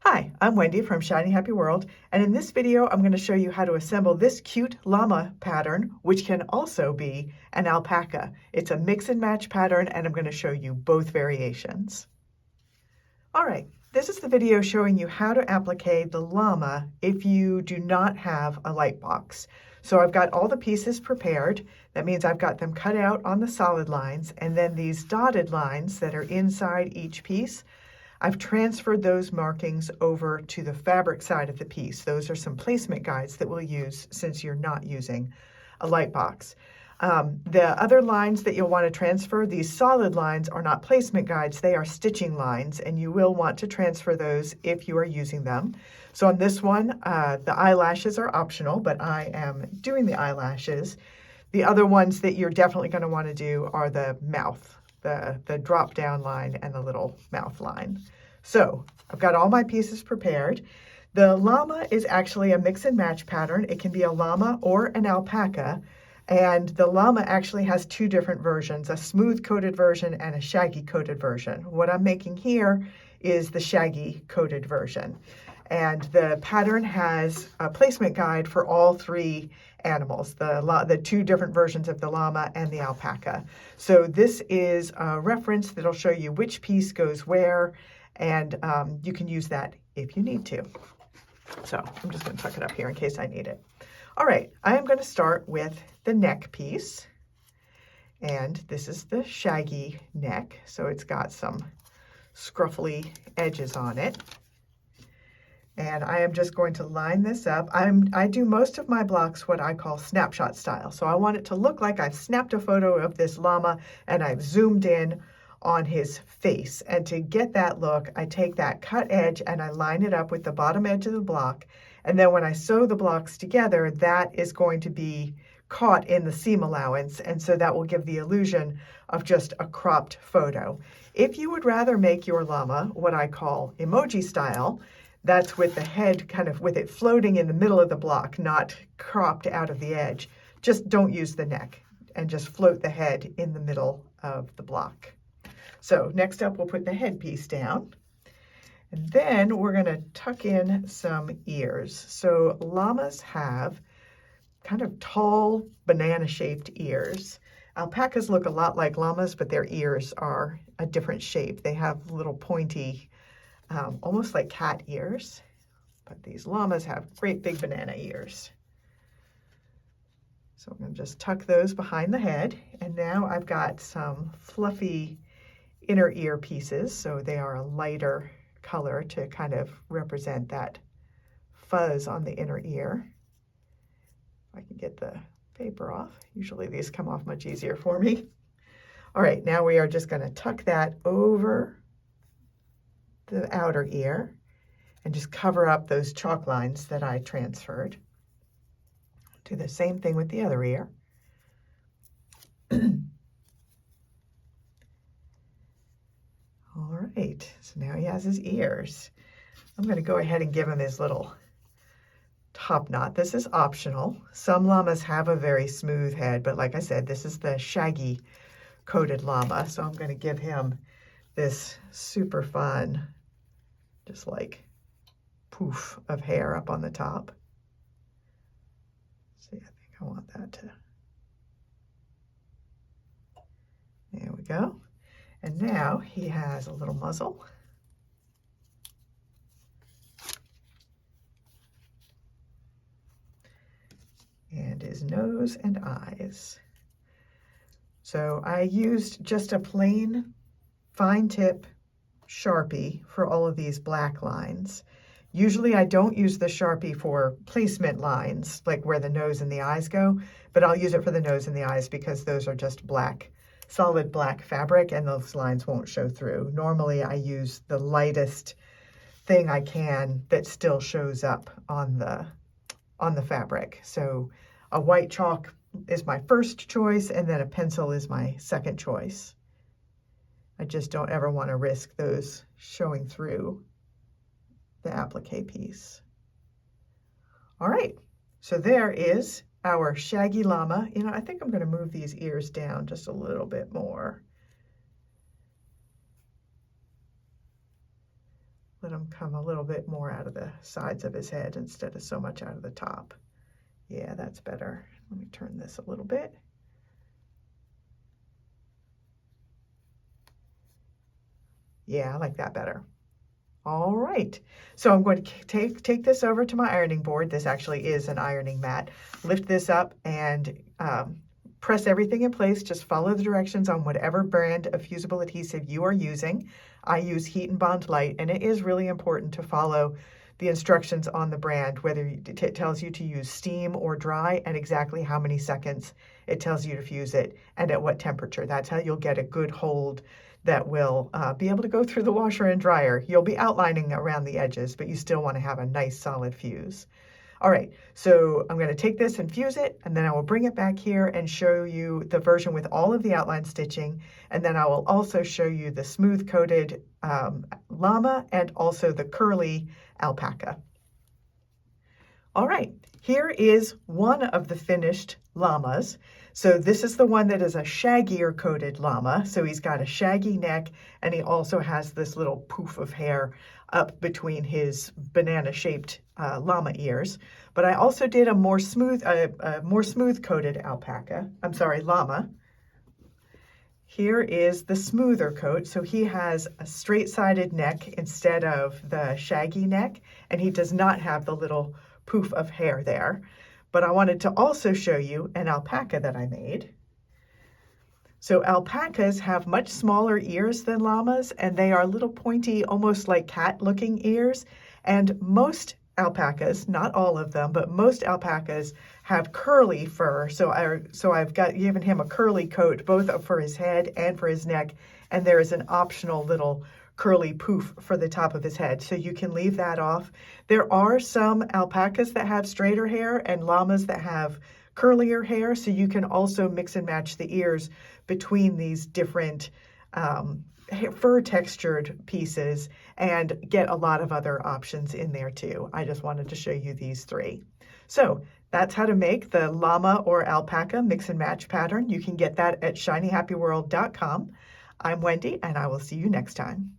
Hi, I'm Wendy from Shiny Happy World, and in this video I'm going to show you how to assemble this cute llama pattern, which can also be an alpaca. It's a mix and match pattern, and I'm going to show you both variations. All right, this is the video showing you how to applique the llama if you do not have a light box. So I've got all the pieces prepared. That means I've got them cut out on the solid lines, and then these dotted lines that are inside each piece, I've transferred those markings over to the fabric side of the piece. Those are some placement guides that we'll use since you're not using a light box. The other lines that you'll want to transfer, these solid lines, are not placement guides, they are stitching lines, and you will want to transfer those if you are using them. So on this one, the eyelashes are optional, but I am doing the eyelashes. The other ones that you're definitely going to want to do are the mouth. The drop down line and the little mouth line. So I've got all my pieces prepared. The llama is actually a mix and match pattern. It can be a llama or an alpaca. And the llama actually has two different versions, a smooth coated version and a shaggy coated version. What I'm making here is the shaggy coated version. And the pattern has a placement guide for all three animals, the two different versions of the llama and the alpaca. So this is a reference that'll show you which piece goes where, and you can use that if you need to. So I'm just going to tuck it up here in case I need it. All right, I am going to start with the neck piece. And this is the shaggy neck, so it's got some scruffly edges on it. And I am just going to line this up. I do most of my blocks what I call snapshot style. So I want it to look like I've snapped a photo of this llama and I've zoomed in on his face. And to get that look, I take that cut edge and I line it up with the bottom edge of the block. And then when I sew the blocks together, that is going to be caught in the seam allowance. And so that will give the illusion of just a cropped photo. If you would rather make your llama what I call emoji style, that's with the head kind of with it floating in the middle of the block, not cropped out of the edge. Just don't use the neck and just float the head in the middle of the block. So next up, we'll put the head piece down. And then we're going to tuck in some ears. So llamas have kind of tall banana-shaped ears. Alpacas look a lot like llamas, but their ears are a different shape. They have little pointy, almost like cat ears, but these llamas have great big banana ears. So I'm going to just tuck those behind the head, and now I've got some fluffy inner ear pieces, so they are a lighter color to kind of represent that fuzz on the inner ear. If I can get the paper off. Usually these come off much easier for me. All right, now we are just going to tuck that over the outer ear and just cover up those chalk lines that I transferred. Do the same thing with the other ear. All right, so now he has his ears. I'm going to go ahead and give him his little top knot. This is optional. Some llamas have a very smooth head, but like I said, this is the shaggy coated llama, so I'm going to give him this super fun, just like poof of hair up on the top. See, I think I want that to, there we go. And now he has a little muzzle. And his nose and eyes. So I used just a plain fine tip Sharpie for all of these black lines. Usually I don't use the Sharpie for placement lines, like where the nose and the eyes go, but I'll use it for the nose and the eyes because those are just black, solid black fabric, and those lines won't show through. Normally I use the lightest thing I can that still shows up on the fabric. So a white chalk is my first choice, and then a pencil is my second choice. I just don't ever want to risk those showing through the applique piece. All right, so there is our shaggy llama. You know, I think I'm going to move these ears down just a little bit more. let him come a little bit more out of the sides of his head instead of so much out of the top. Yeah, that's better. Let me turn this a little bit. Yeah, I like that better. All right, so I'm going to take this over to my ironing board. This actually is an ironing mat. Lift this up and press everything in place. Just follow the directions on whatever brand of fusible adhesive you are using. I use Heat and Bond Light, and it is really important to follow the instructions on the brand, whether it tells you to use steam or dry and exactly how many seconds it tells you to fuse it and at what temperature. That's how you'll get a good hold that will be able to go through the washer and dryer. You'll be outlining around the edges, but you still want to have a nice solid fuse. All right, so I'm going to take this and fuse it, and then I will bring it back here and show you the version with all of the outline stitching, and then I will also show you the smooth coated llama and also the curly alpaca. All right, here is one of the finished llamas. So this is the one that is a shaggier coated llama. So he's got a shaggy neck, and he also has this little poof of hair up between his banana-shaped llama ears. But I also did a more smooth coated llama. Here is the smoother coat. So he has a straight-sided neck instead of the shaggy neck, and he does not have the little poof of hair there. But I wanted to also show you an alpaca that I made. So alpacas have much smaller ears than llamas, and they are little pointy, almost like cat-looking ears. And most alpacas, not all of them, but most alpacas have curly fur. So I've given him a curly coat, both for his head and for his neck. And there is an optional little curly poof for the top of his head, so you can leave that off. There are some alpacas that have straighter hair and llamas that have curlier hair, so you can also mix and match the ears between these different fur textured pieces and get a lot of other options in there too. I just wanted to show you these three. So that's how to make the llama or alpaca mix and match pattern. You can get that at shinyhappyworld.com. I'm Wendy, and I will see you next time.